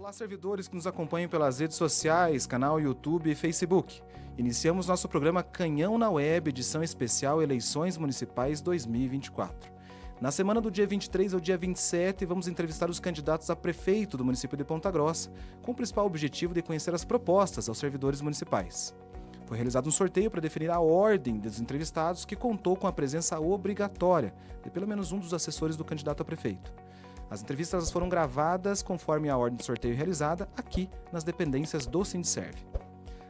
Olá, servidores que nos acompanham pelas redes sociais, canal YouTube e Facebook. Iniciamos nosso programa Canhão na Web, edição especial Eleições Municipais 2024. Na semana do dia 23 ao dia 27, vamos entrevistar os candidatos a prefeito do município de Ponta Grossa, com o principal objetivo de conhecer as propostas aos servidores municipais. Foi realizado um sorteio para definir a ordem dos entrevistados, que contou com a presença obrigatória de pelo menos um dos assessores do candidato a prefeito. As entrevistas foram gravadas conforme a ordem de sorteio realizada aqui nas dependências do Sindserv.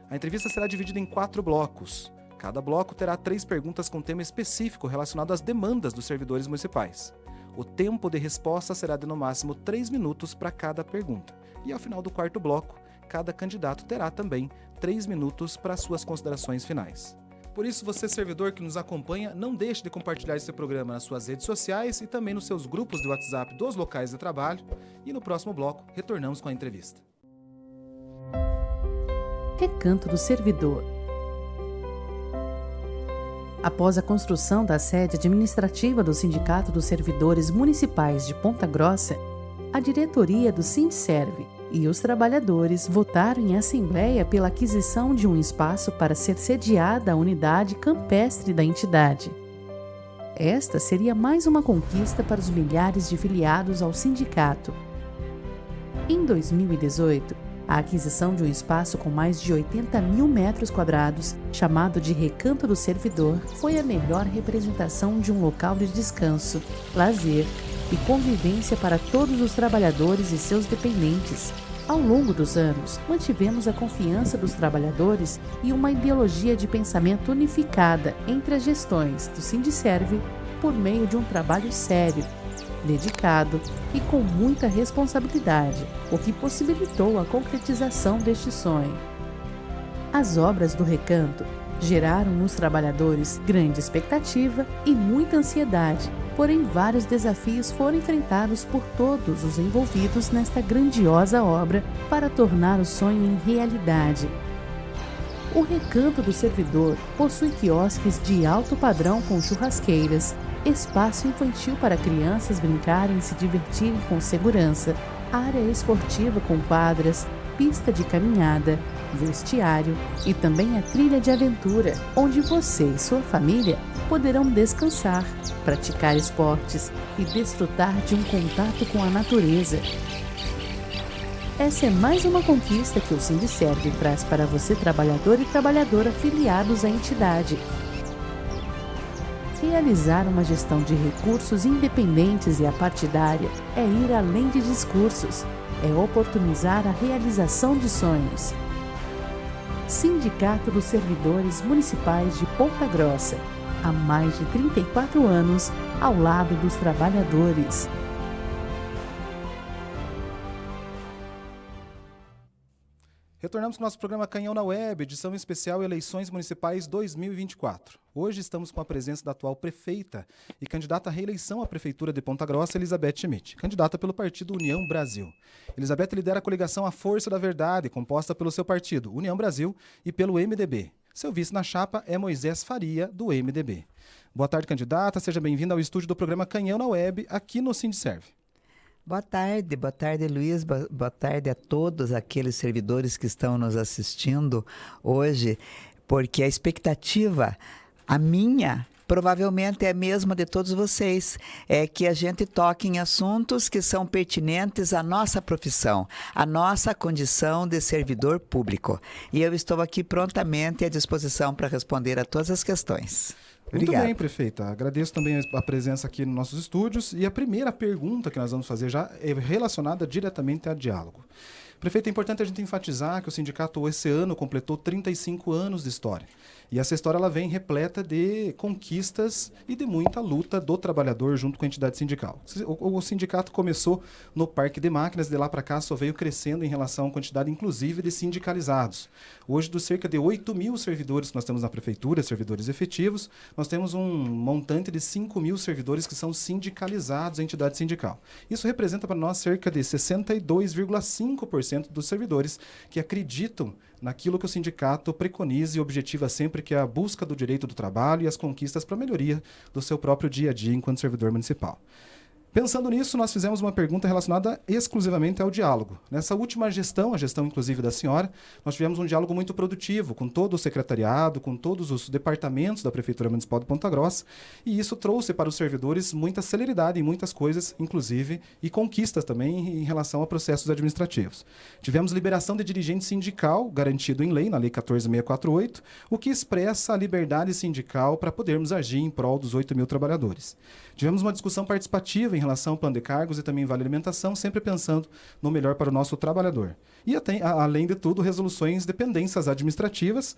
A entrevista será dividida em 4 blocos. Cada bloco terá 3 perguntas com tema específico relacionado às demandas dos servidores municipais. O tempo de resposta será de no máximo 3 minutos para cada pergunta. E ao final do 4º bloco, cada candidato terá também 3 minutos para suas considerações finais. Por isso, você, servidor que nos acompanha, não deixe de compartilhar esse programa nas suas redes sociais e também nos seus grupos de WhatsApp dos locais de trabalho. E no próximo bloco, retornamos com a entrevista. Recanto do Servidor. Após a construção da sede administrativa do Sindicato dos Servidores Municipais de Ponta Grossa, a diretoria do Sindserv e os trabalhadores votaram em assembleia pela aquisição de um espaço para ser sediada a unidade campestre da entidade. Esta seria mais uma conquista para os milhares de filiados ao sindicato. Em 2018, a aquisição de um espaço com mais de 80 mil metros quadrados, chamado de Recanto do Servidor, foi a melhor representação de um local de descanso, lazer e convivência para todos os trabalhadores e seus dependentes. Ao longo dos anos, mantivemos a confiança dos trabalhadores e uma ideologia de pensamento unificada entre as gestões do Sindserv por meio de um trabalho sério, dedicado e com muita responsabilidade, o que possibilitou a concretização deste sonho. As obras do Recanto geraram nos trabalhadores grande expectativa e muita ansiedade, porém vários desafios foram enfrentados por todos os envolvidos nesta grandiosa obra para tornar o sonho em realidade. O Recanto do Servidor possui quiosques de alto padrão com churrasqueiras, espaço infantil para crianças brincarem e se divertirem com segurança, área esportiva com quadras, pista de caminhada, vestiário e também a trilha de aventura, onde você e sua família poderão descansar, praticar esportes e desfrutar de um contato com a natureza. Essa é mais uma conquista que o Sindserv traz para você, trabalhador e trabalhadora filiados à entidade. Realizar uma gestão de recursos independentes e apartidária é ir além de discursos, é oportunizar a realização de sonhos. Sindicato dos Servidores Municipais de Ponta Grossa, há mais de 34 anos, ao lado dos trabalhadores. Retornamos com o nosso programa Canhão na Web, edição especial Eleições Municipais 2024. Hoje estamos com a presença da atual prefeita e candidata à reeleição à Prefeitura de Ponta Grossa, Elizabeth Schmidt, candidata pelo partido União Brasil. Elizabeth lidera a coligação A Força da Verdade, composta pelo seu partido, União Brasil, e pelo MDB. Seu vice na chapa é Moisés Faria, do MDB. Boa tarde, candidata. Seja bem-vinda ao estúdio do programa Canhão na Web, aqui no Sindserv. Boa tarde, Luiz, boa tarde a todos aqueles servidores que estão nos assistindo hoje, porque a expectativa, a minha, provavelmente é a mesma de todos vocês, é que a gente toque em assuntos que são pertinentes à nossa profissão, à nossa condição de servidor público. E eu estou aqui prontamente à disposição para responder a todas as questões. Obrigado. Muito bem, prefeita. Agradeço também a presença aqui nos nossos estúdios. E a primeira pergunta que nós vamos fazer já é relacionada diretamente a diálogo. Prefeita, é importante a gente enfatizar que o sindicato esse ano completou 35 anos de história. E essa história ela vem repleta de conquistas e de muita luta do trabalhador junto com a entidade sindical. O sindicato começou no Parque de Máquinas, de lá para cá só veio crescendo em relação à quantidade, inclusive, de sindicalizados. Hoje, dos cerca de 8 mil servidores que nós temos na prefeitura, servidores efetivos, nós temos um montante de 5 mil servidores que são sindicalizados à entidade sindical. Isso representa para nós cerca de 62,5% dos servidores que acreditam naquilo que o sindicato preconiza e objetiva sempre, que é a busca do direito do trabalho e as conquistas para a melhoria do seu próprio dia a dia enquanto servidor municipal. Pensando nisso, nós fizemos uma pergunta relacionada exclusivamente ao diálogo. Nessa última gestão, a gestão inclusive da senhora, nós tivemos um diálogo muito produtivo com todo o secretariado, com todos os departamentos da Prefeitura Municipal de Ponta Grossa, e isso trouxe para os servidores muita celeridade em muitas coisas, inclusive, e conquistas também em relação a processos administrativos. Tivemos liberação de dirigente sindical, garantido em lei, na Lei 14.648, o que expressa a liberdade sindical para podermos agir em prol dos 8.000 trabalhadores. Tivemos uma discussão participativa em relação ao plano de cargos e também vale alimentação, sempre pensando no melhor para o nosso trabalhador. E além de tudo, resoluções de pendências administrativas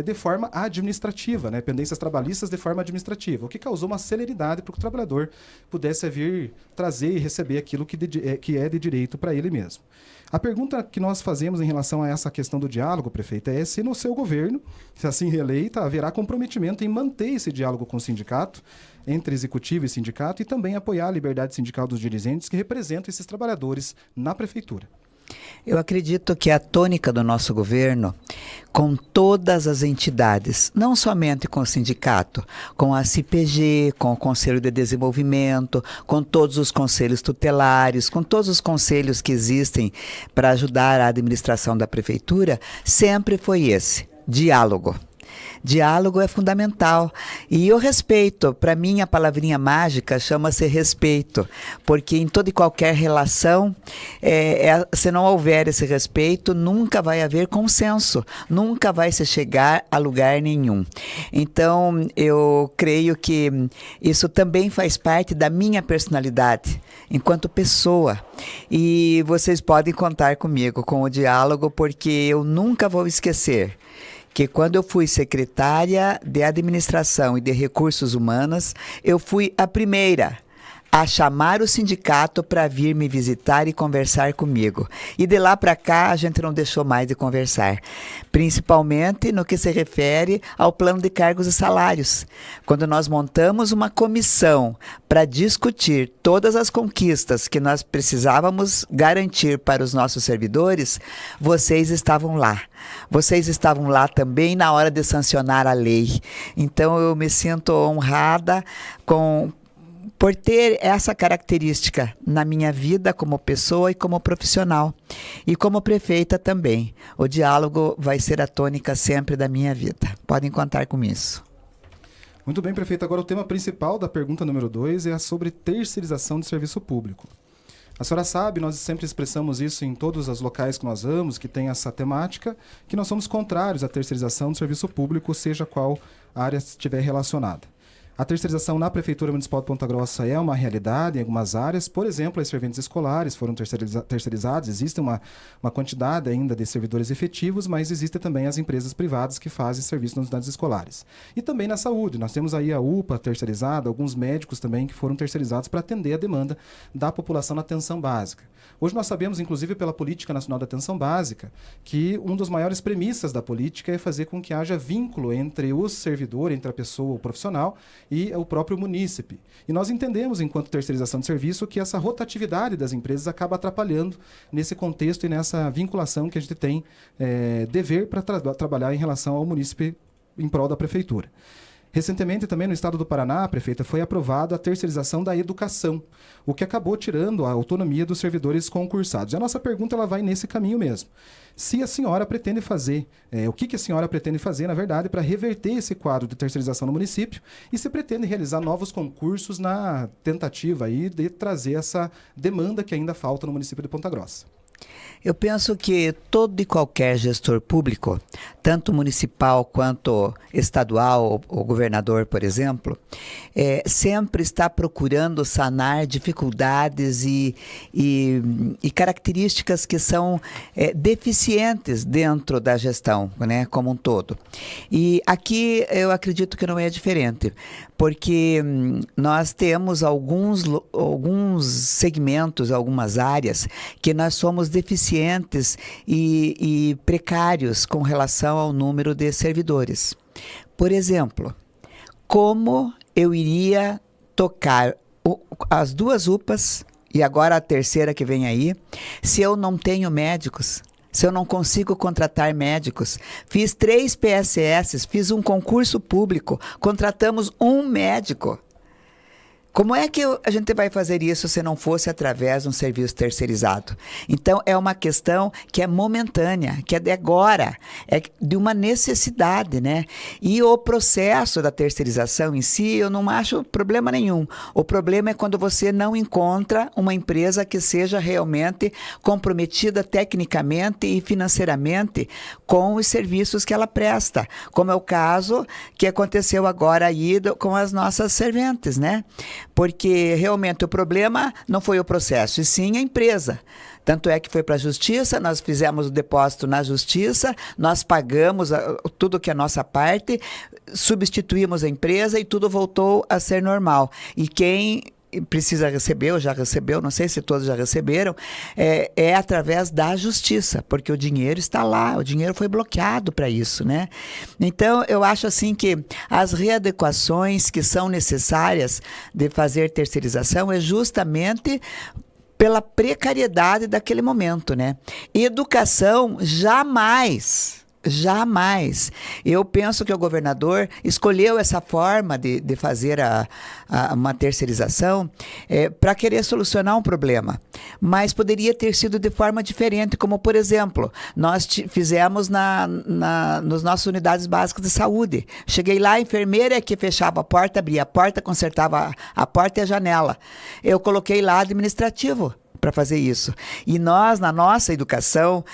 de forma administrativa, né? Pendências trabalhistas de forma administrativa, o que causou uma celeridade para que o trabalhador pudesse vir trazer e receber aquilo que é de direito para ele mesmo. A pergunta que nós fazemos em relação a essa questão do diálogo, prefeita, é se no seu governo, se assim reeleita, haverá comprometimento em manter esse diálogo com o sindicato, entre executivo e sindicato, e também apoiar a liberdade sindical dos dirigentes que representam esses trabalhadores na prefeitura. Eu acredito que a tônica do nosso governo, com todas as entidades, não somente com o sindicato, com a CPG, com o Conselho de Desenvolvimento, com todos os conselhos tutelares, com todos os conselhos que existem para ajudar a administração da prefeitura, sempre foi esse: diálogo. Diálogo é fundamental. E o respeito, para mim a palavrinha mágica chama-se respeito, porque em toda e qualquer relação, se não houver esse respeito, nunca vai haver consenso, nunca vai se chegar a lugar nenhum. Então, eu creio que isso também faz parte da minha personalidade, enquanto pessoa. E vocês podem contar comigo, com o diálogo, porque eu nunca vou esquecer que quando eu fui secretária de Administração e de Recursos Humanos, eu fui a primeira a chamar o sindicato para vir me visitar e conversar comigo. E de lá para cá, a gente não deixou mais de conversar, principalmente no que se refere ao plano de cargos e salários. Quando nós montamos uma comissão para discutir todas as conquistas que nós precisávamos garantir para os nossos servidores, vocês estavam lá. Vocês estavam lá também na hora de sancionar a lei. Então, eu me sinto honrada por ter essa característica na minha vida como pessoa e como profissional. E como prefeita também. O diálogo vai ser a tônica sempre da minha vida. Podem contar com isso. Muito bem, prefeita. Agora o tema principal da pergunta número 2 é sobre terceirização de serviço público. A senhora sabe, nós sempre expressamos isso em todos os locais que nós vamos, que tem essa temática, que nós somos contrários à terceirização do serviço público, seja qual área estiver relacionada. A terceirização na Prefeitura Municipal de Ponta Grossa é uma realidade em algumas áreas. Por exemplo, as serventes escolares foram terceirizadas. Existe uma quantidade ainda de servidores efetivos, mas existem também as empresas privadas que fazem serviço nas unidades escolares. E também na saúde. Nós temos aí a UPA terceirizada, alguns médicos também que foram terceirizados para atender a demanda da população na atenção básica. Hoje nós sabemos, inclusive pela Política Nacional da Atenção Básica, que uma das maiores premissas da política é fazer com que haja vínculo entre o servidor, entre a pessoa, o profissional, e o próprio munícipe. E nós entendemos, enquanto terceirização de serviço, que essa rotatividade das empresas acaba atrapalhando nesse contexto e nessa vinculação que a gente tem dever para trabalhar em relação ao munícipe em prol da prefeitura. Recentemente, também no estado do Paraná, prefeita, foi aprovada a terceirização da educação, o que acabou tirando a autonomia dos servidores concursados. E a nossa pergunta ela vai nesse caminho mesmo. Se a senhora pretende fazer, o que a senhora pretende fazer, na verdade, para reverter esse quadro de terceirização no município e se pretende realizar novos concursos na tentativa aí de trazer essa demanda que ainda falta no município de Ponta Grossa. Eu penso que todo e qualquer gestor público, tanto municipal quanto estadual, o governador, por exemplo, sempre está procurando sanar dificuldades e características que são deficientes dentro da gestão, né, como um todo. E aqui eu acredito que não é diferente, porque nós temos alguns segmentos, algumas áreas que nós somos deficientes e precários com relação ao número de servidores. Por exemplo, como eu iria tocar as duas UPAs e agora a terceira que vem aí, se eu não tenho médicos? Se eu não consigo contratar médicos? Fiz 3 PSS, fiz um concurso público, contratamos um médico. Como é que a gente vai fazer isso se não fosse através de um serviço terceirizado? Então, é uma questão que é momentânea, que é de agora, é de uma necessidade, né? E o processo da terceirização em si, eu não acho problema nenhum. O problema é quando você não encontra uma empresa que seja realmente comprometida tecnicamente e financeiramente com os serviços que ela presta, como é o caso que aconteceu agora aí com as nossas serventes, né? Porque realmente o problema não foi o processo, e sim a empresa. Tanto é que foi para a justiça, nós fizemos o depósito na justiça, nós pagamos tudo que é nossa parte, substituímos a empresa e tudo voltou a ser normal. E quem precisa receber, ou já recebeu, não sei se todos já receberam, é através da justiça, porque o dinheiro está lá, o dinheiro foi bloqueado para isso, né? Então, eu acho assim que as readequações que são necessárias de fazer terceirização é justamente pela precariedade daquele momento, né? Educação, jamais. Eu penso que o governador escolheu essa forma de fazer uma terceirização para querer solucionar um problema. Mas poderia ter sido de forma diferente, como, por exemplo, nós fizemos nas nossas unidades básicas de saúde. Cheguei lá, a enfermeira que fechava a porta, abria a porta, consertava a porta e a janela. Eu coloquei lá administrativo para fazer isso. E nós, na nossa educação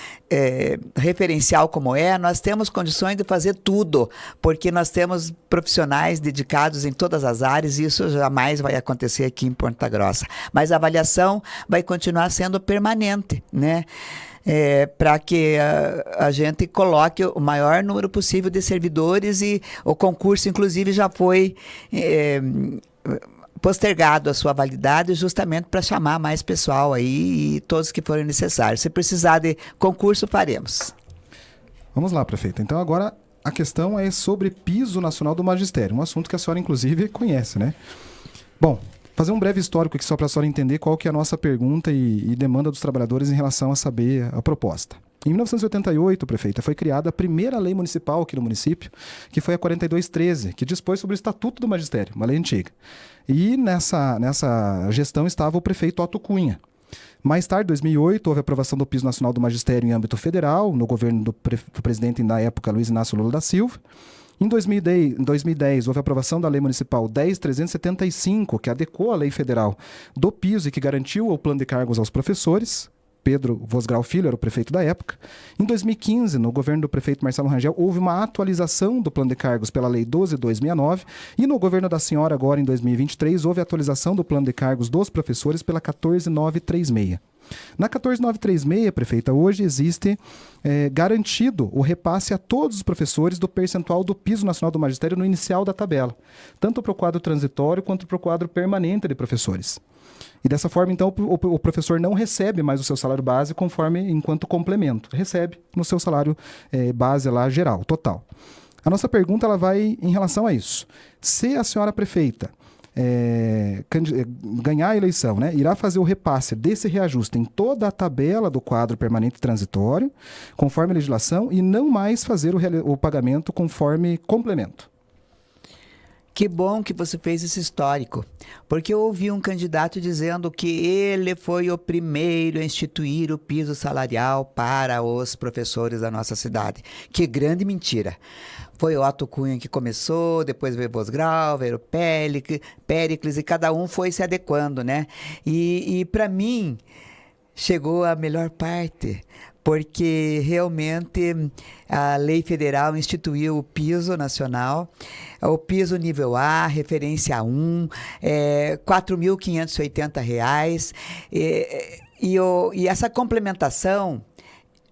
referencial como nós temos condições de fazer tudo, porque nós temos profissionais dedicados em todas as áreas e isso jamais vai acontecer aqui em Ponta Grossa. Mas a avaliação vai continuar sendo permanente, né? Para que a gente coloque o maior número possível de servidores e o concurso, inclusive, já foi postergado a sua validade justamente para chamar mais pessoal aí e todos que forem necessários. Se precisar de concurso, faremos. Vamos lá, prefeita. Então agora a questão é sobre piso nacional do magistério, um assunto que a senhora inclusive conhece, né? Bom, fazer um breve histórico aqui só para a senhora entender qual que é a nossa pergunta e demanda dos trabalhadores em relação a saber a proposta. Em 1988, prefeita, foi criada a primeira lei municipal aqui no município, que foi a 4213, que dispôs sobre o Estatuto do Magistério, uma lei antiga. E nessa gestão estava o prefeito Otto Cunha. Mais tarde, em 2008, houve a aprovação do piso nacional do magistério em âmbito federal, no governo do presidente na época, Luiz Inácio Lula da Silva. Em 2010, houve a aprovação da Lei Municipal 10.375, que adequou a lei federal do piso e que garantiu o plano de cargos aos professores. Pedro Vosgrau Filho era o prefeito da época. Em 2015, no governo do prefeito Marcelo Rangel, houve uma atualização do plano de cargos pela Lei 12.269 e no governo da senhora, agora em 2023, houve a atualização do plano de cargos dos professores pela 14.936. Na 14.936, prefeita, hoje existe garantido o repasse a todos os professores do percentual do piso nacional do magistério no inicial da tabela, tanto para o quadro transitório quanto para o quadro permanente de professores. E dessa forma, então, o professor não recebe mais o seu salário base enquanto complemento. Recebe no seu salário base lá geral, total. A nossa pergunta ela vai em relação a isso. Se a senhora prefeita ganhar a eleição, né, irá fazer o repasse desse reajuste em toda a tabela do quadro permanente transitório, conforme a legislação, e não mais fazer o pagamento conforme complemento. Que bom que você fez esse histórico, porque eu ouvi um candidato dizendo que ele foi o primeiro a instituir o piso salarial para os professores da nossa cidade. Que grande mentira. Foi o Otto Cunha que começou, depois veio o Vosgrau, veio o Péricles, e cada um foi se adequando, né? E para mim, chegou a melhor parte, porque realmente a lei federal instituiu o piso nacional, o piso nível A, referência 1, R$ 4.580, e essa complementação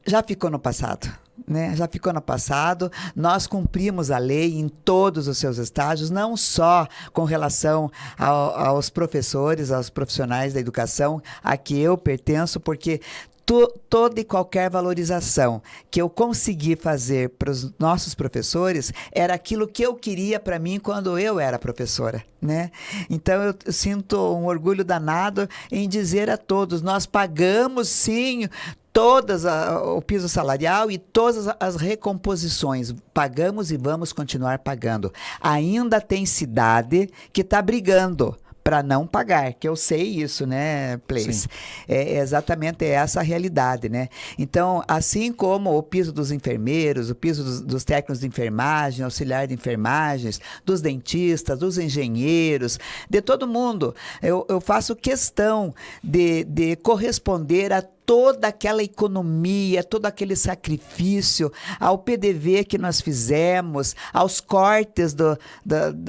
já ficou no passado. Né? Já ficou no passado, nós cumprimos a lei em todos os seus estágios, não só com relação aos professores, aos profissionais da educação a que eu pertenço, porque toda e qualquer valorização que eu consegui fazer para os nossos professores era aquilo que eu queria para mim quando eu era professora, né? Então eu sinto um orgulho danado em dizer a todos, nós pagamos sim o piso salarial e todas as recomposições. Pagamos e vamos continuar pagando. Ainda tem cidade que está brigando para não pagar, que eu sei isso, né, Place? Sim. É exatamente essa a realidade, né? Então, assim como o piso dos enfermeiros, o piso dos técnicos de enfermagem, auxiliar de enfermagens, dos dentistas, dos engenheiros, de todo mundo, eu faço questão de corresponder a toda aquela economia, todo aquele sacrifício, ao PDV que nós fizemos, aos cortes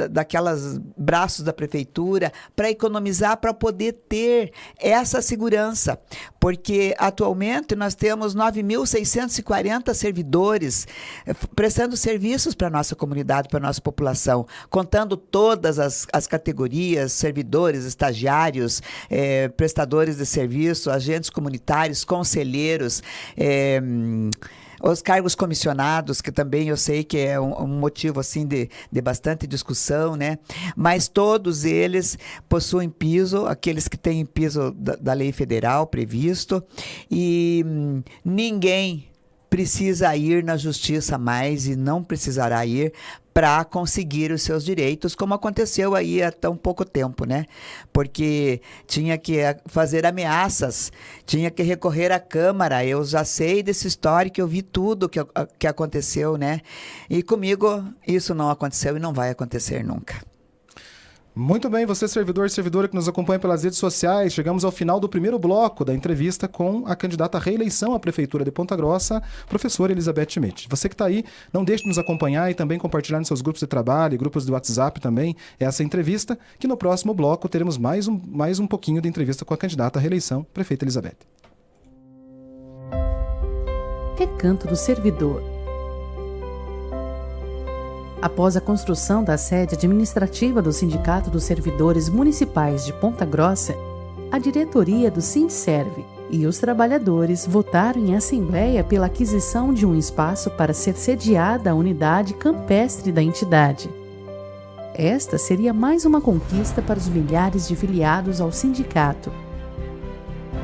daquelas braços da prefeitura, para economizar, para poder ter essa segurança. Porque atualmente nós temos 9.640 servidores prestando serviços para a nossa comunidade, para a nossa população, contando todas as categorias, servidores, estagiários, prestadores de serviço, agentes comunitários, conselheiros, os cargos comissionados, que também eu sei que é um motivo assim de bastante discussão, né? Mas todos eles possuem piso, aqueles que têm piso da lei federal previsto, e ninguém precisa ir na justiça mais e não precisará ir para conseguir os seus direitos, como aconteceu aí há tão pouco tempo, né? Porque tinha que fazer ameaças, tinha que recorrer à Câmara. Eu já sei desse histórico, eu vi tudo que aconteceu, né? E comigo isso não aconteceu e não vai acontecer nunca. Muito bem, você servidor e servidora que nos acompanha pelas redes sociais, chegamos ao final do primeiro bloco da entrevista com a candidata à reeleição à Prefeitura de Ponta Grossa, professora Elizabeth Schmidt. Você que está aí, não deixe de nos acompanhar e também compartilhar nos seus grupos de trabalho, grupos de WhatsApp também, essa entrevista, que no próximo bloco teremos mais um pouquinho de entrevista com a candidata à reeleição, prefeita Elizabeth. Recanto do Servidor. Após a construção da sede administrativa do Sindicato dos Servidores Municipais de Ponta Grossa, a diretoria do Sindserv e os trabalhadores votaram em assembleia pela aquisição de um espaço para ser sediada a unidade campestre da entidade. Esta seria mais uma conquista para os milhares de filiados ao sindicato.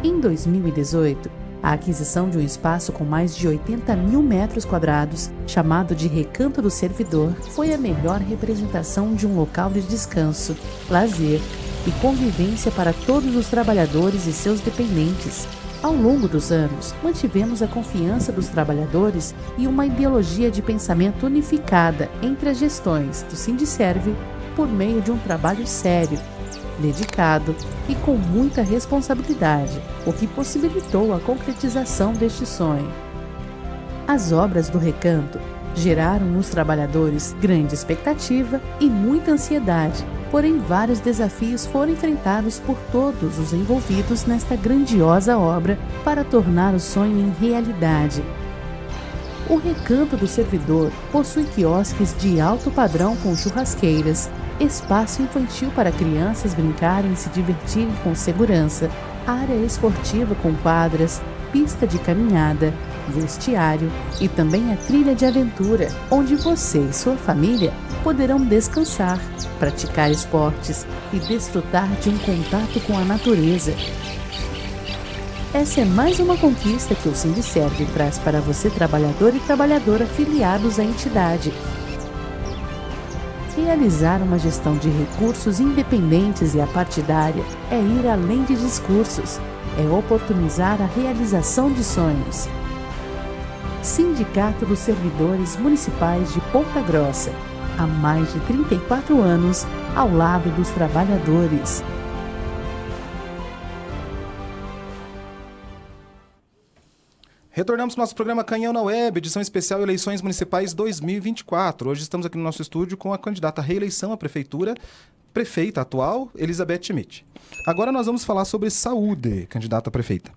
Em 2018, a aquisição de um espaço com mais de 80 mil metros quadrados, chamado de Recanto do Servidor, foi a melhor representação de um local de descanso, lazer e convivência para todos os trabalhadores e seus dependentes. Ao longo dos anos, mantivemos a confiança dos trabalhadores e uma ideologia de pensamento unificada entre as gestões do Sindserv por meio de um trabalho sério, dedicado e com muita responsabilidade, o que possibilitou a concretização deste sonho. As obras do Recanto geraram nos trabalhadores grande expectativa e muita ansiedade, porém vários desafios foram enfrentados por todos os envolvidos nesta grandiosa obra para tornar o sonho em realidade. O Recanto do Servidor possui quiosques de alto padrão com churrasqueiras, espaço infantil para crianças brincarem e se divertirem com segurança, área esportiva com quadras, pista de caminhada, vestiário e também a trilha de aventura, onde você e sua família poderão descansar, praticar esportes e desfrutar de um contato com a natureza. Essa é mais uma conquista que o Sindserv traz para você, trabalhador e trabalhadora filiados à entidade. Realizar uma gestão de recursos independentes e apartidária é ir além de discursos, é oportunizar a realização de sonhos. Sindicato dos Servidores Municipais de Ponta Grossa, há mais de 34 anos, ao lado dos trabalhadores. Retornamos para o nosso programa Canhão na Web, edição especial Eleições Municipais 2024. Hoje estamos aqui no nosso estúdio com a candidata à reeleição à prefeitura, prefeita atual, Elizabeth Schmidt. Agora nós vamos falar sobre saúde, candidata a prefeita.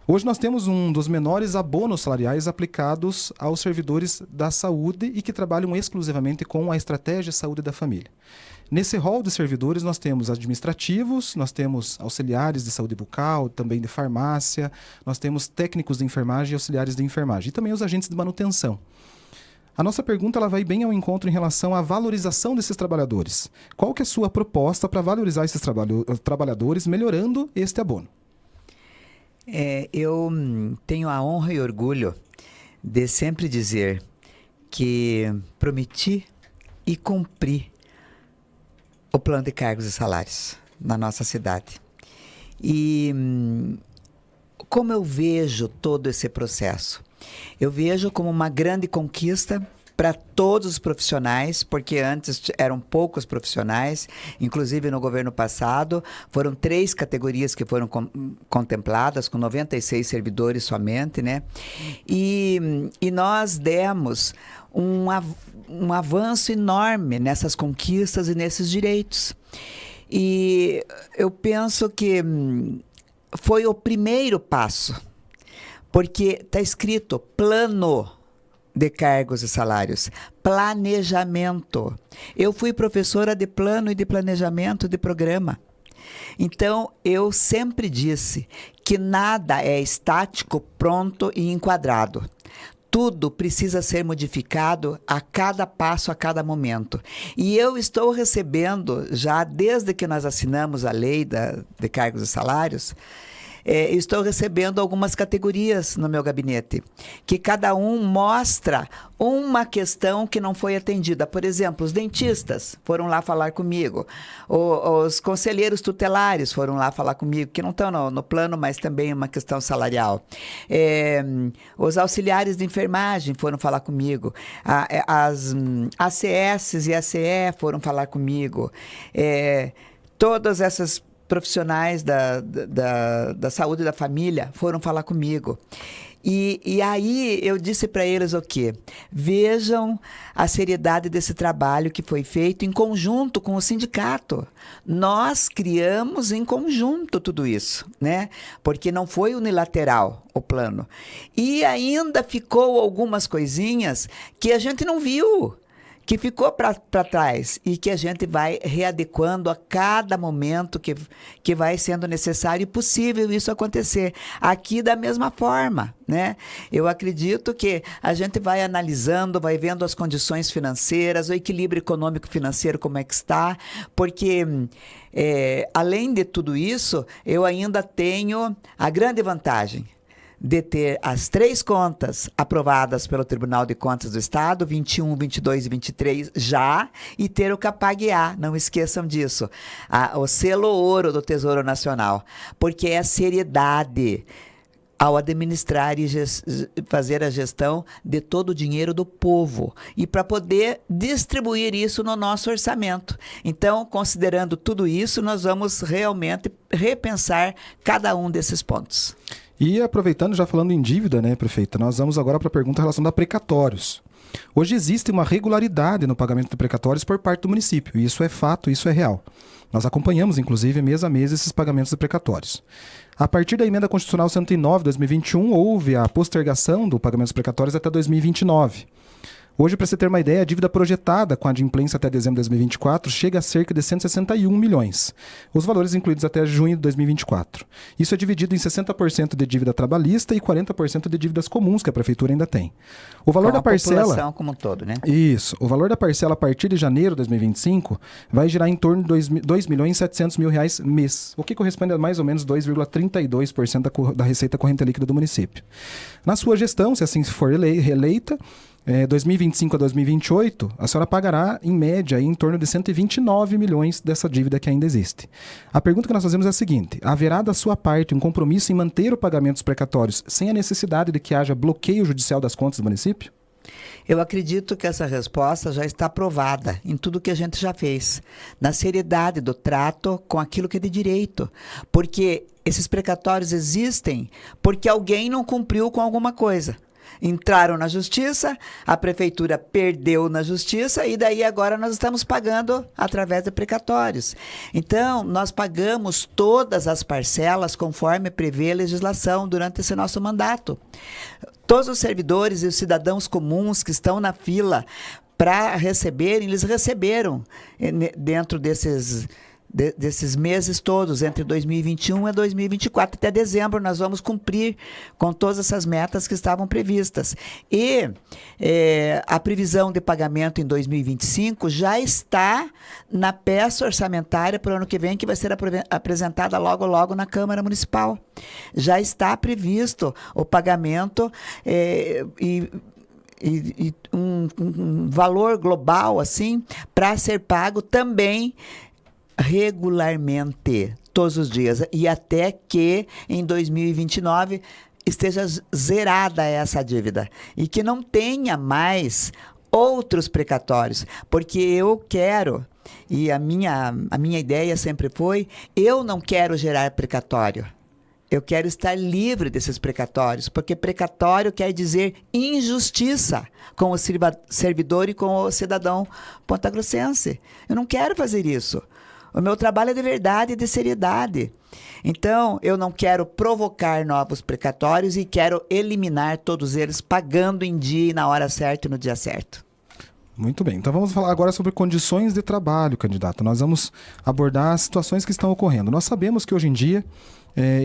Hoje nós temos um dos menores abonos salariais aplicados aos servidores da saúde e que trabalham exclusivamente com a estratégia saúde da família. Nesse rol de servidores nós temos administrativos, nós temos auxiliares de saúde bucal, também de farmácia, nós temos técnicos de enfermagem e auxiliares de enfermagem, e também os agentes de manutenção. A nossa pergunta ela vai bem ao encontro em relação à valorização desses trabalhadores. Qual que é a sua proposta para valorizar esses trabalhadores, melhorando este abono? Eu tenho a honra e orgulho de sempre dizer que prometi e cumpri o plano de cargos e salários. na nossa cidade. E como eu vejo todo esse processo? Eu vejo como uma grande conquista para todos os profissionais, porque antes eram poucos profissionais, inclusive no governo passado, foram 3 categorias que foram contempladas, com 96 servidores somente, né? E nós demos um avanço enorme nessas conquistas e nesses direitos. E eu penso que foi o primeiro passo, porque está escrito plano de cargos e salários, planejamento. Eu fui professora de plano e de planejamento de programa. Então, eu sempre disse que nada é estático, pronto e enquadrado. Tudo precisa ser modificado a cada passo, a cada momento. E eu estou recebendo, já desde que nós assinamos a lei de cargos e salários, estou recebendo algumas categorias no meu gabinete, que cada um mostra uma questão que não foi atendida. Por exemplo, os dentistas foram lá falar comigo, os conselheiros tutelares foram lá falar comigo, que não estão no plano, mas também é uma questão salarial. Os auxiliares de enfermagem foram falar comigo, as ACS e ACE foram falar comigo, todas essas profissionais da saúde da família foram falar comigo. E aí eu disse para eles o quê? Vejam a seriedade desse trabalho que foi feito em conjunto com o sindicato. Nós criamos em conjunto tudo isso, né? Porque não foi unilateral o plano. E ainda ficou algumas coisinhas que a gente não viu, que ficou para trás e que a gente vai readequando a cada momento que vai sendo necessário e possível isso acontecer. Aqui da mesma forma, né? Eu acredito que a gente vai analisando, vai vendo as condições financeiras, o equilíbrio econômico-financeiro como é que está, porque além de tudo isso, eu ainda tenho a grande vantagem de ter as 3 contas aprovadas pelo Tribunal de Contas do Estado, 21, 22 e 23 já, e ter o CAPAG-A, não esqueçam disso, o selo ouro do Tesouro Nacional, porque é a seriedade ao administrar e fazer a gestão de todo o dinheiro do povo e para poder distribuir isso no nosso orçamento. Então, considerando tudo isso, nós vamos realmente repensar cada um desses pontos. E aproveitando, já falando em dívida, né, prefeita, nós vamos agora para a pergunta relacionada a precatórios. Hoje existe uma regularidade no pagamento de precatórios por parte do município, e isso é fato, isso é real. Nós acompanhamos, inclusive, mês a mês esses pagamentos de precatórios. A partir da Emenda Constitucional 109 de 2021, houve a postergação do pagamento dos precatórios até 2029. Hoje, para você ter uma ideia, a dívida projetada com a adimplência até dezembro de 2024 chega a cerca de 161 milhões. Os valores incluídos até junho de 2024. Isso é dividido em 60% de dívida trabalhista e 40% de dívidas comuns que a prefeitura ainda tem. O valor da parcela... a população como um todo, né? Isso. O valor da parcela a partir de janeiro de 2025 vai girar em torno de R$2.700.000 mês, o que corresponde a mais ou menos 2,32% da receita corrente líquida do município. Na sua gestão, se assim for reeleita, 2025 a 2028, a senhora pagará, em média, em torno de 129 milhões dessa dívida que ainda existe. A pergunta que nós fazemos é a seguinte: haverá da sua parte um compromisso em manter o pagamento dos precatórios sem a necessidade de que haja bloqueio judicial das contas do município? Eu acredito que essa resposta já está provada em tudo que a gente já fez, na seriedade do trato com aquilo que é de direito, porque esses precatórios existem porque alguém não cumpriu com alguma coisa. Entraram na justiça, a prefeitura perdeu na justiça e daí agora nós estamos pagando através de precatórios. Então, nós pagamos todas as parcelas conforme prevê a legislação durante esse nosso mandato. Todos os servidores e os cidadãos comuns que estão na fila para receberem, eles receberam dentro desses meses todos, entre 2021 e 2024. Até dezembro nós vamos cumprir com todas essas metas que estavam previstas. E a previsão de pagamento em 2025 já está na peça orçamentária para o ano que vem, que vai ser apresentada logo, logo na Câmara Municipal. Já está previsto o pagamento e um valor global assim para ser pago também regularmente, todos os dias, e até que em 2029 esteja zerada essa dívida e que não tenha mais outros precatórios, porque eu quero, e a minha ideia sempre foi, eu não quero gerar precatório. Eu quero estar livre desses precatórios, porque precatório quer dizer injustiça com o servidor e com o cidadão pontagrossense. Eu não quero fazer isso. O meu trabalho é de verdade e de seriedade. Então, eu não quero provocar novos precatórios e quero eliminar todos eles pagando em dia e na hora certa e no dia certo. Muito bem. Então vamos falar agora sobre condições de trabalho, candidato. Nós vamos abordar as situações que estão ocorrendo. Nós sabemos que hoje em dia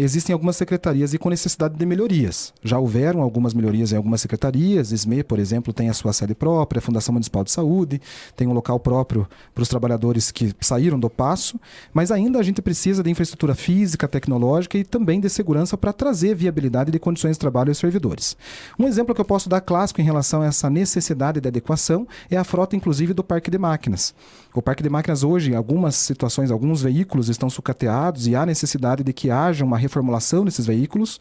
existem algumas secretarias e com necessidade de melhorias. Já houveram algumas melhorias em algumas secretarias. SME, por exemplo, tem a sua sede própria, a Fundação Municipal de Saúde, tem um local próprio para os trabalhadores que saíram do passo, mas ainda a gente precisa de infraestrutura física, tecnológica e também de segurança para trazer viabilidade de condições de trabalho aos servidores. Um exemplo que eu posso dar clássico em relação a essa necessidade de adequação é a frota, inclusive, do parque de máquinas. O parque de máquinas hoje, em algumas situações, alguns veículos estão sucateados e há necessidade de que haja uma reformulação desses veículos.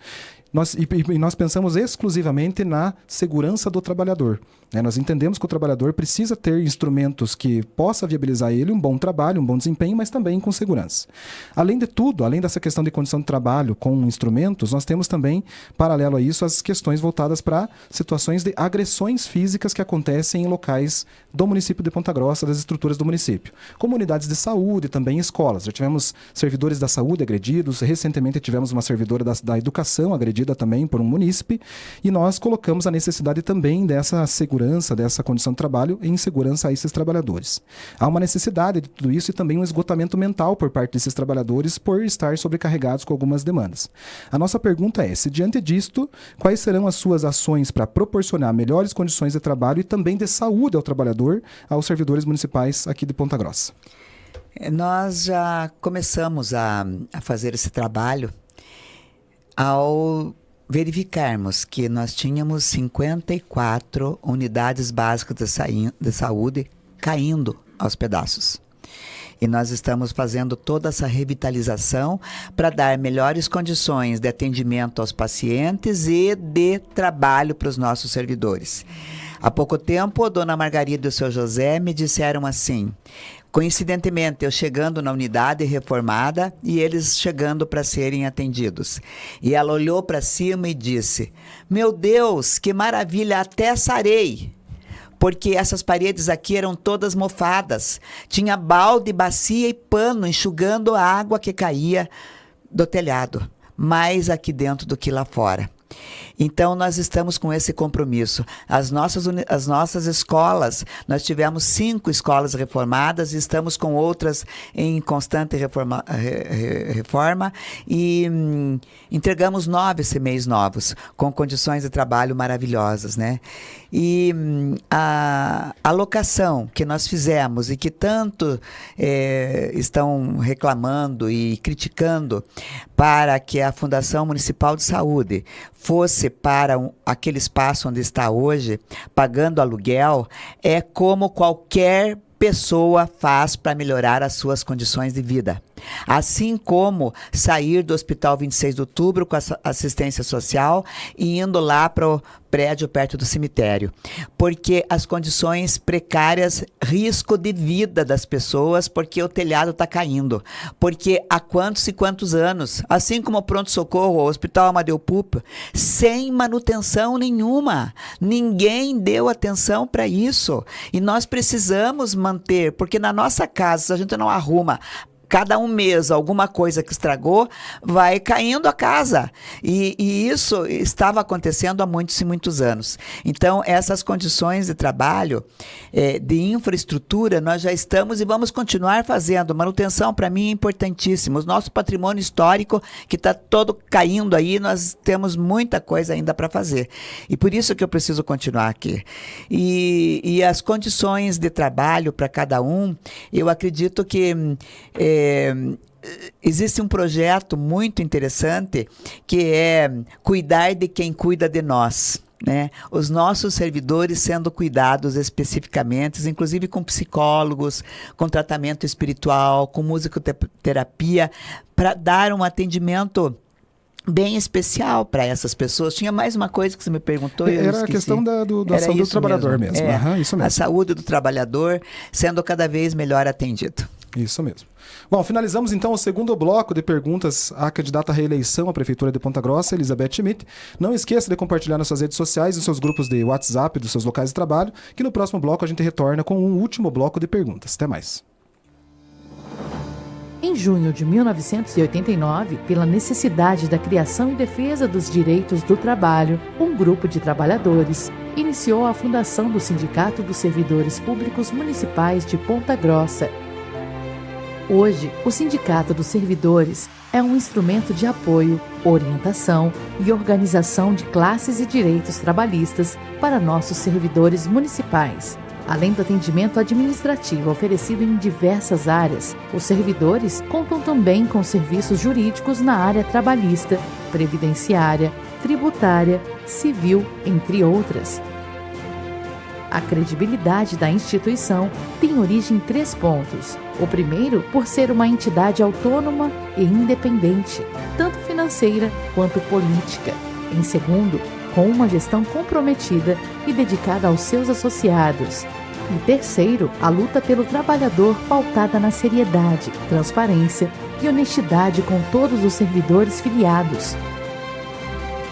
Nós pensamos exclusivamente na segurança do trabalhador. Nós entendemos que o trabalhador precisa ter instrumentos que possa viabilizar ele um bom trabalho, um bom desempenho, mas também com segurança. Além de tudo, além dessa questão de condição de trabalho com instrumentos, nós temos também, paralelo a isso, as questões voltadas para situações de agressões físicas que acontecem em locais do município de Ponta Grossa, das estruturas do município. Como unidades de saúde, também escolas. Já tivemos servidores da saúde agredidos, recentemente tivemos uma servidora da educação agredida também por um munícipe, e nós colocamos a necessidade também dessa segurança, dessa condição de trabalho em segurança a esses trabalhadores. Há uma necessidade de tudo isso e também um esgotamento mental por parte desses trabalhadores por estar sobrecarregados com algumas demandas. A nossa pergunta é, se diante disto, quais serão as suas ações para proporcionar melhores condições de trabalho e também de saúde ao trabalhador, aos servidores municipais aqui de Ponta Grossa? Nós já começamos a fazer esse trabalho ao verificarmos que nós tínhamos 54 unidades básicas de saúde caindo aos pedaços. E nós estamos fazendo toda essa revitalização para dar melhores condições de atendimento aos pacientes e de trabalho para os nossos servidores. Há pouco tempo, a dona Margarida e o seu José me disseram assim, coincidentemente, eu chegando na unidade reformada e eles chegando para serem atendidos. E ela olhou para cima e disse, meu Deus, que maravilha, até sarei. Porque essas paredes aqui eram todas mofadas. Tinha balde, bacia e pano enxugando a água que caía do telhado. Mais aqui dentro do que lá fora. Então, nós estamos com esse compromisso. As nossas escolas, nós tivemos 5 escolas reformadas, estamos com outras em constante reforma e entregamos 9 CMEs novos, com condições de trabalho maravilhosas, né? E a alocação que nós fizemos e que tanto estão reclamando e criticando para que a Fundação Municipal de Saúde fosse para aquele espaço onde está hoje, pagando aluguel, é como qualquer pessoa faz para melhorar as suas condições de vida. Assim como sair do Hospital 26 de Outubro com assistência social e indo lá para o prédio perto do cemitério. Porque as condições precárias, risco de vida das pessoas, porque o telhado está caindo. Porque há quantos e quantos anos, assim como o pronto-socorro, o Hospital Amadeu Pupo, sem manutenção nenhuma. Ninguém deu atenção para isso. E nós precisamos manter, porque na nossa casa, se a gente não arruma cada um mês alguma coisa que estragou, vai caindo a casa. E isso estava acontecendo há muitos e muitos anos. Então, essas condições de trabalho, de infraestrutura, nós já estamos e vamos continuar fazendo. Manutenção, para mim, é importantíssimo. O nosso patrimônio histórico, que está todo caindo aí, nós temos muita coisa ainda para fazer. E por isso que eu preciso continuar aqui. E as condições de trabalho para cada um, eu acredito que existe um projeto muito interessante que é cuidar de quem cuida de nós. né? Os nossos servidores sendo cuidados especificamente, inclusive com psicólogos, com tratamento espiritual, com musicoterapia, para dar um atendimento bem especial para essas pessoas. Tinha mais uma coisa que você me perguntou. Era a questão da saúde do trabalhador mesmo. Isso mesmo. A saúde do trabalhador sendo cada vez melhor atendido. Isso mesmo. Bom, finalizamos então o segundo bloco de perguntas à candidata à reeleição à Prefeitura de Ponta Grossa, Elizabeth Schmidt. Não esqueça de compartilhar nas suas redes sociais, nos seus grupos de WhatsApp, dos seus locais de trabalho, que no próximo bloco a gente retorna com um último bloco de perguntas. Até mais. Em junho de 1989, pela necessidade da criação e defesa dos direitos do trabalho, um grupo de trabalhadores iniciou a fundação do Sindicato dos Servidores Públicos Municipais de Ponta Grossa. Hoje, o Sindicato dos Servidores é um instrumento de apoio, orientação e organização de classes e direitos trabalhistas para nossos servidores municipais. Além do atendimento administrativo oferecido em diversas áreas, os servidores contam também com serviços jurídicos na área trabalhista, previdenciária, tributária, civil, entre outras. A credibilidade da instituição tem origem em 3 pontos. O primeiro, por ser uma entidade autônoma e independente, tanto financeira quanto política. Em segundo, com uma gestão comprometida e dedicada aos seus associados. E terceiro, a luta pelo trabalhador pautada na seriedade, transparência e honestidade com todos os servidores filiados.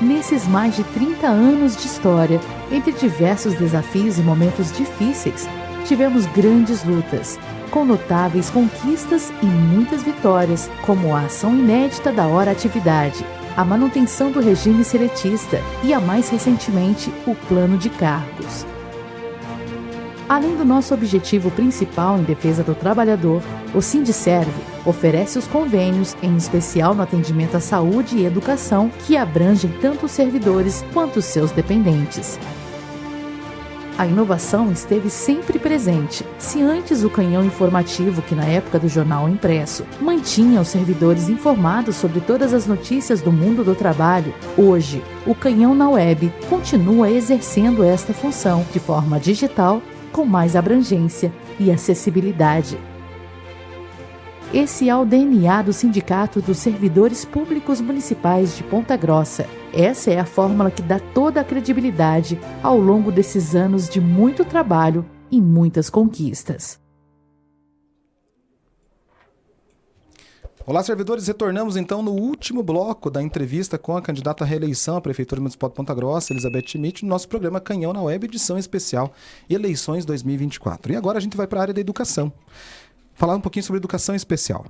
Nesses mais de 30 anos de história, entre diversos desafios e momentos difíceis, tivemos grandes lutas, com notáveis conquistas e muitas vitórias, como a ação inédita da Hora Atividade, a manutenção do regime seletista e, a mais recentemente, o plano de cargos. Além do nosso objetivo principal em defesa do trabalhador, o Sindicerv oferece os convênios, em especial no atendimento à saúde e educação, que abrangem tanto os servidores quanto os seus dependentes. A inovação esteve sempre presente. Se antes o canhão informativo, que na época do jornal impresso, mantinha os servidores informados sobre todas as notícias do mundo do trabalho, hoje, o canhão na web continua exercendo esta função de forma digital, com mais abrangência e acessibilidade. Esse é o DNA do Sindicato dos Servidores Públicos Municipais de Ponta Grossa. Essa é a fórmula que dá toda a credibilidade ao longo desses anos de muito trabalho e muitas conquistas. Olá, servidores. Retornamos então no último bloco da entrevista com a candidata à reeleição à Prefeitura Municipal de Ponta Grossa, Elizabeth Schmidt, no nosso programa Canhão na Web, edição especial Eleições 2024. E agora a gente vai para a área da educação. Falar um pouquinho sobre educação especial.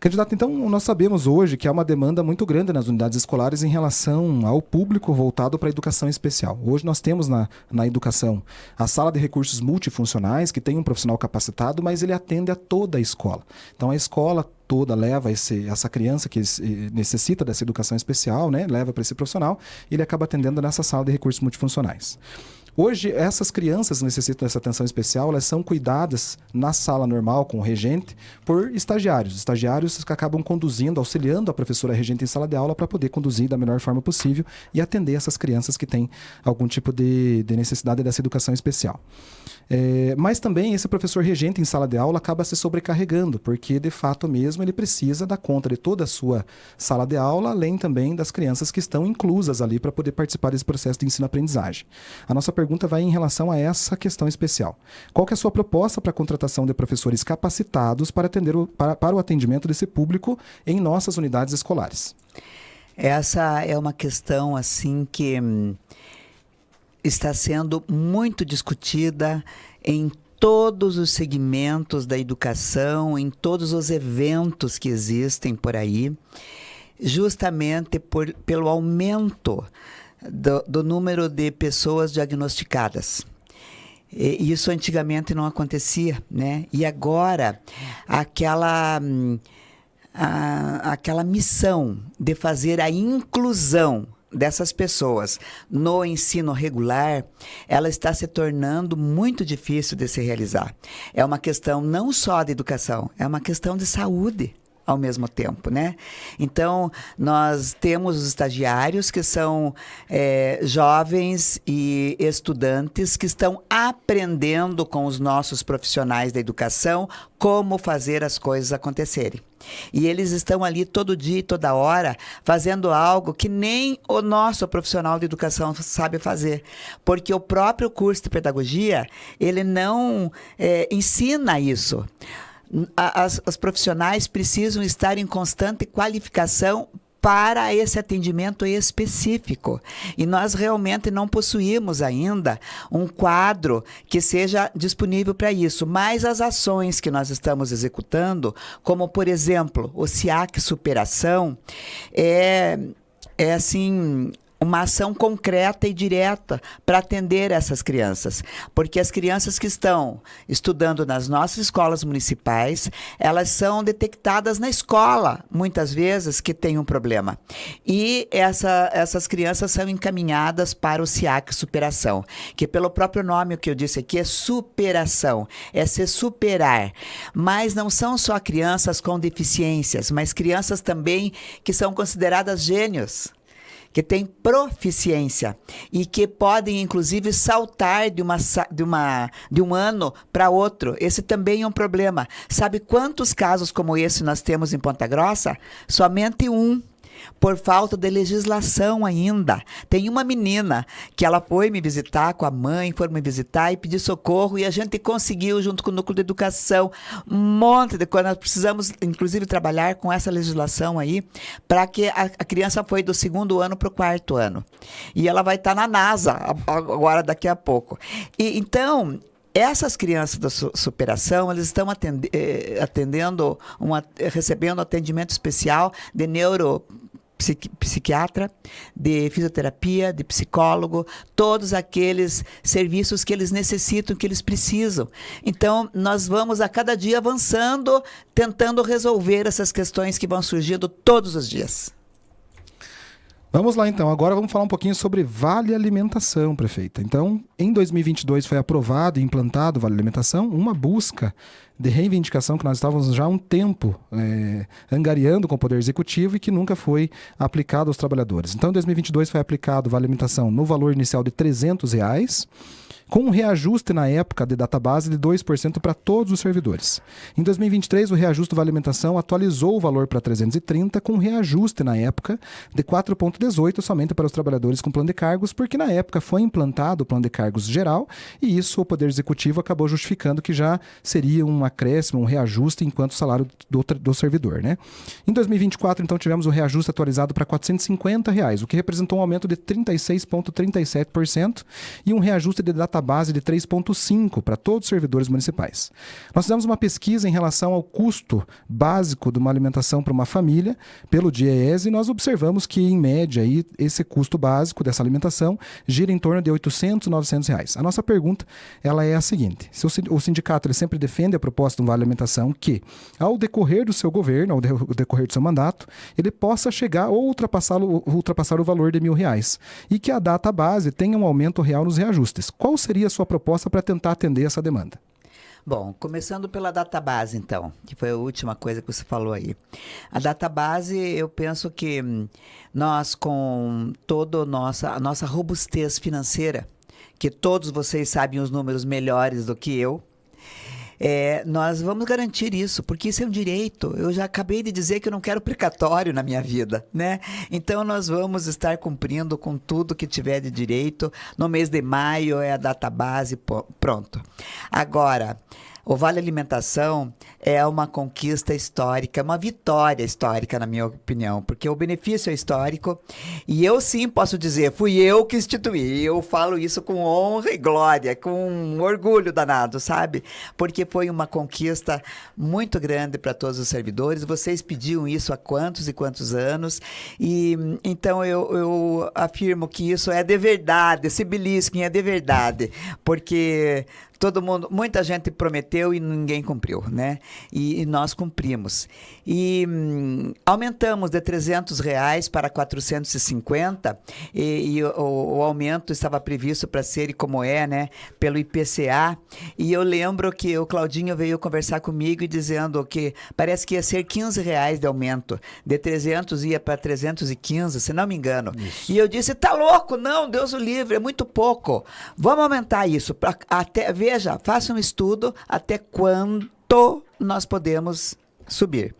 Candidato, então, nós sabemos hoje que há uma demanda muito grande nas unidades escolares em relação ao público voltado para a educação especial. Hoje nós temos na educação a sala de recursos multifuncionais, que tem um profissional capacitado, mas ele atende a toda a escola. Então, a escola toda leva essa criança que necessita dessa educação especial, né, leva para esse profissional, e ele acaba atendendo nessa sala de recursos multifuncionais. Hoje, essas crianças que necessitam dessa atenção especial, elas são cuidadas na sala normal, com o regente, por estagiários. Estagiários que acabam conduzindo, auxiliando a professora regente em sala de aula para poder conduzir da melhor forma possível e atender essas crianças que têm algum tipo de necessidade dessa educação especial. Mas também esse professor regente em sala de aula acaba se sobrecarregando, porque de fato mesmo ele precisa dar conta de toda a sua sala de aula, além também das crianças que estão inclusas ali para poder participar desse processo de ensino-aprendizagem. A nossa pergunta vai em relação a essa questão especial. Qual que é a sua proposta para a contratação de professores capacitados para o atendimento desse público em nossas unidades escolares? Essa é uma questão assim que está sendo muito discutida em todos os segmentos da educação, em todos os eventos que existem por aí, justamente pelo aumento do número de pessoas diagnosticadas. E isso antigamente não acontecia, né? E agora, aquela missão de fazer a inclusão dessas pessoas no ensino regular, ela está se tornando muito difícil de se realizar. É uma questão não só de educação, é uma questão de saúde, ao mesmo tempo, né? Então, nós temos os estagiários que são jovens e estudantes que estão aprendendo com os nossos profissionais da educação como fazer as coisas acontecerem. E eles estão ali todo dia e toda hora fazendo algo que nem o nosso profissional de educação sabe fazer. Porque o próprio curso de pedagogia, ele não ensina isso. As profissionais precisam estar em constante qualificação para esse atendimento específico. E nós realmente não possuímos ainda um quadro que seja disponível para isso. Mas as ações que nós estamos executando, como, por exemplo, o SIAC Superação, é assim, uma ação concreta e direta para atender essas crianças. Porque as crianças que estão estudando nas nossas escolas municipais, elas são detectadas na escola, muitas vezes, que tem um problema. E essas crianças são encaminhadas para o SIAC Superação, que pelo próprio nome, o que eu disse aqui, é superação, é se superar. Mas não são só crianças com deficiências, mas crianças também que são consideradas gênios, que têm proficiência e que podem, inclusive, saltar de um ano para outro. Esse também é um problema. Sabe quantos casos como esse nós temos em Ponta Grossa? Somente um. Por falta de legislação ainda. Tem uma menina que ela foi me visitar com a mãe, foi me visitar e pedir socorro, e a gente conseguiu, junto com o Núcleo de Educação, um monte de coisa. Nós precisamos, inclusive, trabalhar com essa legislação aí, para que a criança foi do 2º ano para o 4º ano. E ela vai estar na NASA agora, daqui a pouco. E, então, essas crianças da superação, eles estão recebendo atendimento especial de neuropsiquiatra, de fisioterapia, de psicólogo, todos aqueles serviços que eles necessitam, que eles precisam. Então, nós vamos a cada dia avançando, tentando resolver essas questões que vão surgindo todos os dias. Vamos lá, então. Agora vamos falar um pouquinho sobre Vale Alimentação, prefeita. Então, em 2022 foi aprovado e implantado o Vale Alimentação, uma busca de reivindicação que nós estávamos já há um tempo angariando com o Poder Executivo e que nunca foi aplicado aos trabalhadores. Então, em 2022 foi aplicado o Vale Alimentação no valor inicial de R$ 300, com um reajuste na época de database de 2% para todos os servidores. Em 2023, o reajuste do Vale Alimentação atualizou o valor para 330, com um reajuste na época de 4,18 somente para os trabalhadores com plano de cargos, porque na época foi implantado o plano de cargos geral e isso o Poder Executivo acabou justificando que já seria um acréscimo, um reajuste enquanto salário do servidor, né? Em 2024, então, tivemos o reajuste atualizado para R$ 450, o que representou um aumento de 36,37% e um reajuste de database de 3,5% para todos os servidores municipais. Nós fizemos uma pesquisa em relação ao custo básico de uma alimentação para uma família pelo DIEESE e nós observamos que, em média, aí, esse custo básico dessa alimentação gira em torno de R$ 800, R$ 900. A nossa pergunta ela é a seguinte: se o sindicato ele sempre defende a proposta de um Vale Alimentação que, ao decorrer do seu governo, ao decorrer do seu mandato, ele possa chegar ou ultrapassar o valor de R$ 1.000 e que a data base tenha um aumento real nos reajustes. Qual seria a sua proposta para tentar atender essa demanda? Bom, começando pela database, então, que foi a última coisa que você falou aí. A database, eu penso que nós, com toda a nossa robustez financeira, que todos vocês sabem os números melhores do que eu, nós vamos garantir isso, porque isso é um direito. Eu já acabei de dizer que eu não quero precatório na minha vida, né? Então, nós vamos estar cumprindo com tudo que tiver de direito. No mês de maio é a database, pronto. Agora, o Vale Alimentação é uma conquista histórica, uma vitória histórica, na minha opinião, porque o benefício é histórico e eu sim posso dizer, fui eu que instituí, eu falo isso com honra e glória, com um orgulho danado, sabe? Porque foi uma conquista muito grande para todos os servidores, vocês pediam isso há quantos e quantos anos, e então eu afirmo que isso é de verdade, esse belisquem é de verdade, porque todo mundo, muita gente prometeu e ninguém cumpriu, né? E nós cumprimos. E aumentamos de R$300 para 450 e o aumento estava previsto para ser, e como é, né, pelo IPCA. E eu lembro que o Claudinho veio conversar comigo e dizendo que parece que ia ser R$15 de aumento. De 300 ia para 315, se não me engano. Isso. E eu disse, tá louco? Não, Deus o livre, é muito pouco. Vamos aumentar isso. Veja, faça um estudo até quanto nós podemos subir.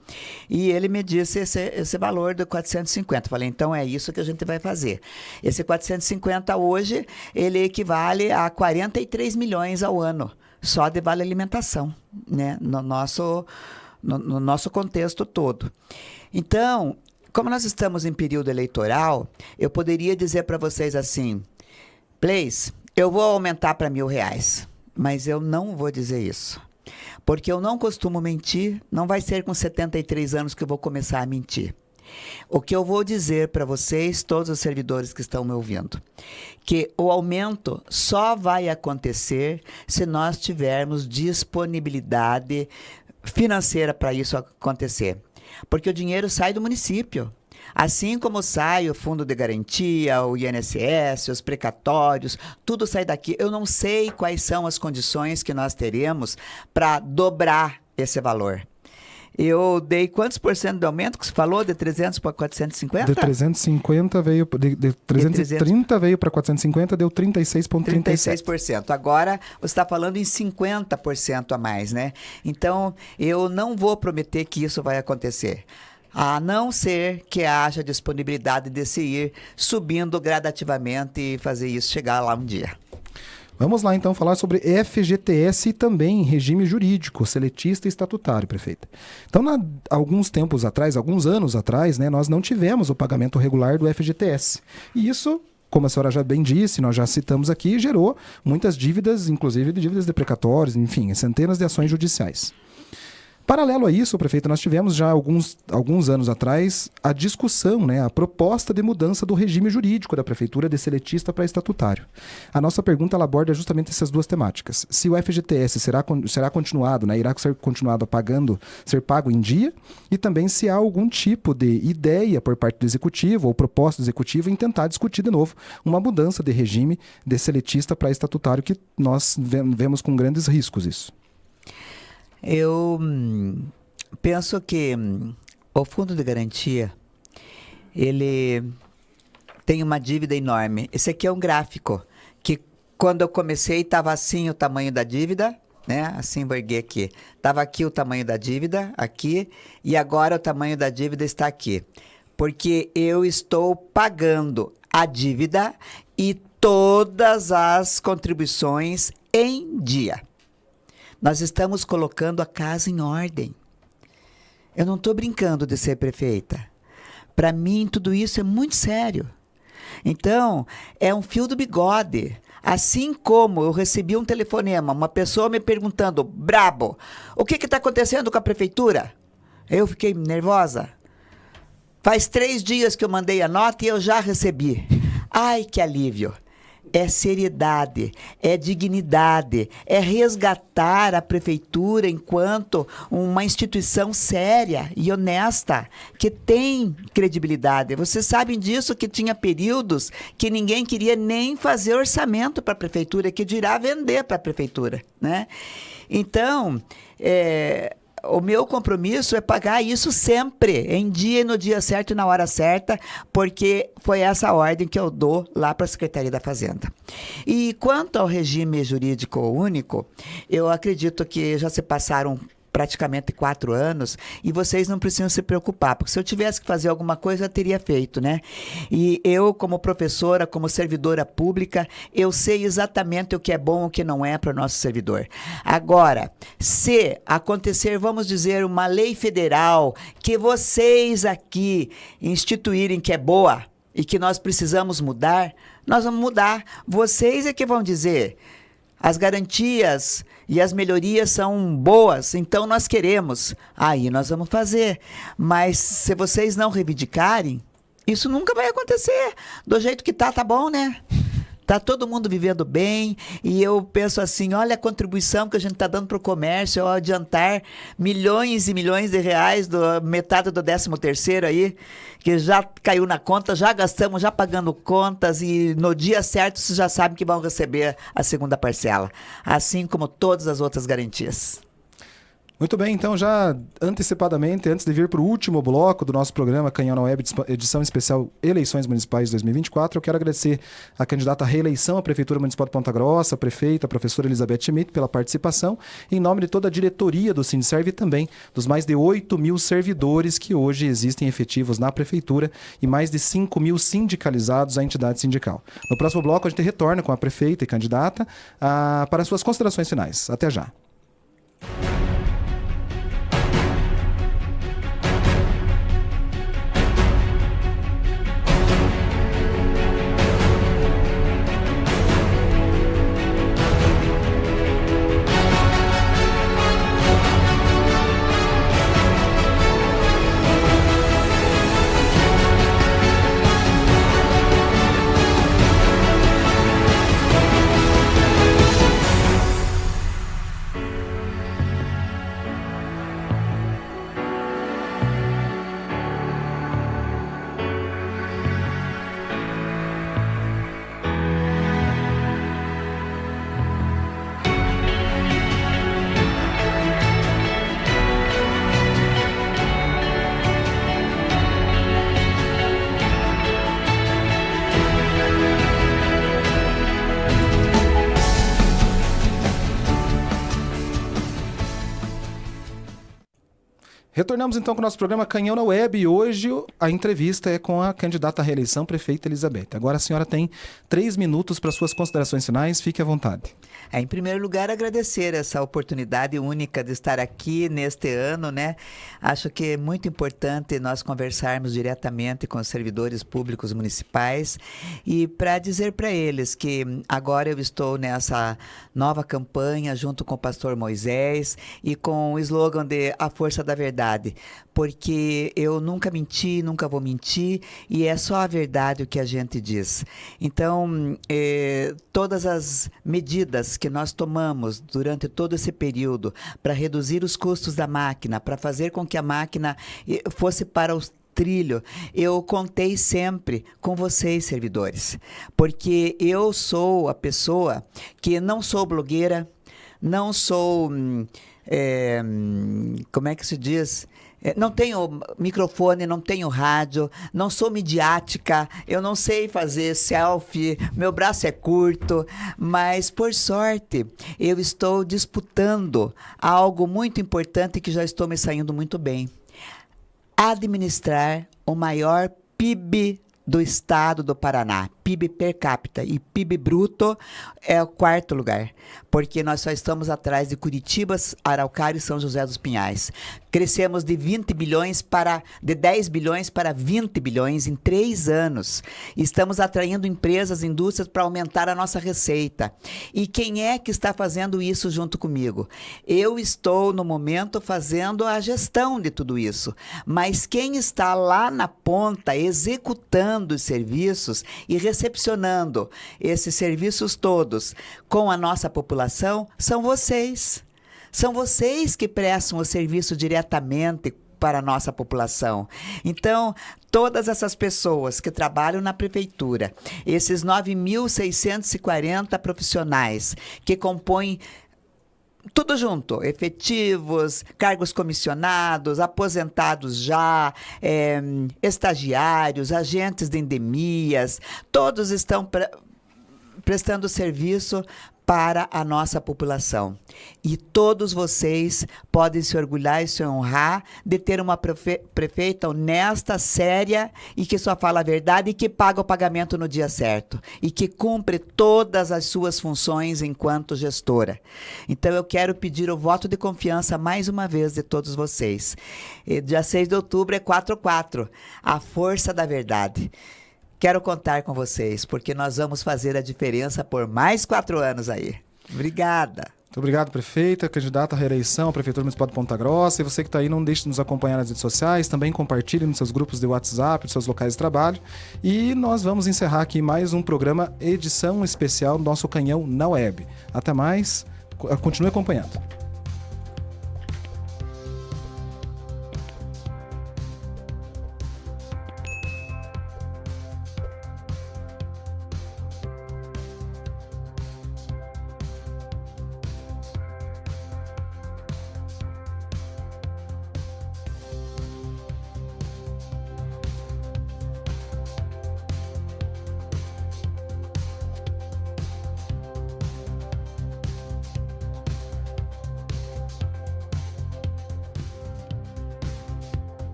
E ele me disse esse valor de 450. Falei, então é isso que a gente vai fazer. Esse 450 hoje, ele equivale a 43 milhões ao ano, só de vale alimentação, né? No nosso contexto todo. Então, como nós estamos em período eleitoral, eu poderia dizer para vocês assim, Place, eu vou aumentar para R$1.000, mas eu não vou dizer isso. Porque eu não costumo mentir, não vai ser com 73 anos que eu vou começar a mentir. O que eu vou dizer para vocês, todos os servidores que estão me ouvindo, que o aumento só vai acontecer se nós tivermos disponibilidade financeira para isso acontecer. Porque o dinheiro sai do município. Assim como sai o fundo de garantia, o INSS, os precatórios, tudo sai daqui. Eu não sei quais são as condições que nós teremos para dobrar esse valor. Eu dei quantos por cento de aumento que você falou? De 300 para 450? De 350 veio, de 330 veio para 450, deu 36,37%. 36%. Agora você está falando em 50% a mais, né? Então, eu não vou prometer que isso vai acontecer. A não ser que haja disponibilidade de se ir subindo gradativamente e fazer isso chegar lá um dia. Vamos lá, então, falar sobre FGTS e também regime jurídico, seletista e estatutário, prefeita. Então, alguns anos atrás, né, nós não tivemos o pagamento regular do FGTS. E isso, como a senhora já bem disse, nós já citamos aqui, gerou muitas dívidas, inclusive dívidas deprecatórias, enfim, centenas de ações judiciais. Paralelo a isso, prefeito, nós tivemos já alguns anos atrás a discussão, né, a proposta de mudança do regime jurídico da prefeitura de seletista para estatutário. A nossa pergunta ela aborda justamente essas duas temáticas. Se o FGTS será continuado, né, irá ser continuado ser pago em dia, e também se há algum tipo de ideia por parte do executivo ou proposta do executivo em tentar discutir de novo uma mudança de regime de seletista para estatutário, que nós vemos com grandes riscos isso. Eu penso que o fundo de garantia, ele tem uma dívida enorme. Esse aqui é um gráfico que quando eu comecei estava assim o tamanho da dívida, né? Assim vou erguer aqui. Estava aqui o tamanho da dívida, aqui, e agora o tamanho da dívida está aqui. Porque eu estou pagando a dívida e todas as contribuições em dia. Nós estamos colocando a casa em ordem. Eu não estou brincando de ser prefeita. Para mim, tudo isso é muito sério. Então, é um fio do bigode. Assim como eu recebi um telefonema, uma pessoa me perguntando, brabo, o que está acontecendo com a prefeitura? Eu fiquei nervosa. Faz 3 dias que eu mandei a nota e eu já recebi. Ai, que alívio. É seriedade, é dignidade, é resgatar a prefeitura enquanto uma instituição séria e honesta, que tem credibilidade. Vocês sabem disso, que tinha períodos que ninguém queria nem fazer orçamento para a prefeitura, que dirá vender para a prefeitura, né? Então, o meu compromisso é pagar isso sempre, em dia e no dia certo e na hora certa, porque foi essa ordem que eu dou lá para a Secretaria da Fazenda. E quanto ao regime jurídico único, eu acredito que já se passaram praticamente 4 anos, e vocês não precisam se preocupar, porque se eu tivesse que fazer alguma coisa, eu teria feito, né? E eu, como professora, como servidora pública, eu sei exatamente o que é bom e o que não é para o nosso servidor. Agora, se acontecer, vamos dizer, uma lei federal que vocês aqui instituírem que é boa e que nós precisamos mudar, nós vamos mudar. Vocês é que vão dizer, as garantias e as melhorias são boas, então nós queremos. Aí nós vamos fazer. Mas se vocês não reivindicarem, isso nunca vai acontecer. Do jeito que tá bom, né? Tá todo mundo vivendo bem e eu penso assim, olha a contribuição que a gente está dando para o comércio ao adiantar milhões e milhões de reais, metade do 13º aí, que já caiu na conta, já gastamos, já pagando contas e no dia certo vocês já sabem que vão receber a segunda parcela, assim como todas as outras garantias. Muito bem, então já antecipadamente, antes de vir para o último bloco do nosso programa Canhão na Web, edição especial Eleições Municipais 2024, eu quero agradecer a candidata à reeleição à Prefeitura Municipal de Ponta Grossa, a prefeita, a professora Elizabeth Schmidt, pela participação, em nome de toda a diretoria do Sindserv e também dos mais de 8.000 servidores que hoje existem efetivos na Prefeitura e mais de 5.000 sindicalizados à entidade sindical. No próximo bloco a gente retorna com a prefeita e candidata para suas considerações finais. Até já. Retornamos então com o nosso programa Canhão na Web e hoje a entrevista é com a candidata à reeleição, prefeita Elizabeth. Agora a senhora tem 3 minutos para suas considerações finais, fique à vontade. Em primeiro lugar, agradecer essa oportunidade única de estar aqui neste ano, né? Acho que é muito importante nós conversarmos diretamente com os servidores públicos municipais e para dizer para eles que agora eu estou nessa nova campanha junto com o pastor Moisés e com o slogan de A Força da Verdade, porque eu nunca menti, nunca vou mentir e é só a verdade o que a gente diz. Então, todas as medidas que nós tomamos durante todo esse período para reduzir os custos da máquina, para fazer com que a máquina fosse para os trilho, eu contei sempre com vocês, servidores, porque eu sou a pessoa que não sou blogueira, não sou, como é que se diz? Não tenho microfone, não tenho rádio, não sou midiática, eu não sei fazer selfie, meu braço é curto, mas por sorte eu estou disputando algo muito importante que já estou me saindo muito bem. Administrar o maior PIB do estado do Paraná, PIB per capita e PIB bruto é o 4º lugar, porque nós só estamos atrás de Curitiba, Araucária e São José dos Pinhais. Crescemos de 10 bilhões para 20 bilhões em 3 anos. Estamos atraindo empresas, indústrias para aumentar a nossa receita. E quem é que está fazendo isso junto comigo? Eu estou, no momento, fazendo a gestão de tudo isso. Mas quem está lá na ponta, executando os serviços e recepcionando esses serviços todos com a nossa população, são vocês. São vocês que prestam o serviço diretamente para a nossa população. Então, todas essas pessoas que trabalham na prefeitura, esses 9.640 profissionais que compõem tudo junto, efetivos, cargos comissionados, aposentados já, estagiários, agentes de endemias, todos estão prestando serviço para a nossa população. E todos vocês podem se orgulhar e se honrar de ter uma prefeita honesta, séria e que só fala a verdade e que paga o pagamento no dia certo e que cumpre todas as suas funções enquanto gestora. Então eu quero pedir o voto de confiança mais uma vez de todos vocês. Dia 6 de outubro é 4-4, a força da verdade. Quero contar com vocês, porque nós vamos fazer a diferença por mais 4 anos aí. Obrigada. Muito obrigado, prefeita, candidata à reeleição à Prefeitura Municipal de Ponta Grossa. E você que está aí, não deixe de nos acompanhar nas redes sociais, também compartilhe nos seus grupos de WhatsApp, nos seus locais de trabalho. E nós vamos encerrar aqui mais um programa edição especial do nosso Canhão na Web. Até mais, continue acompanhando.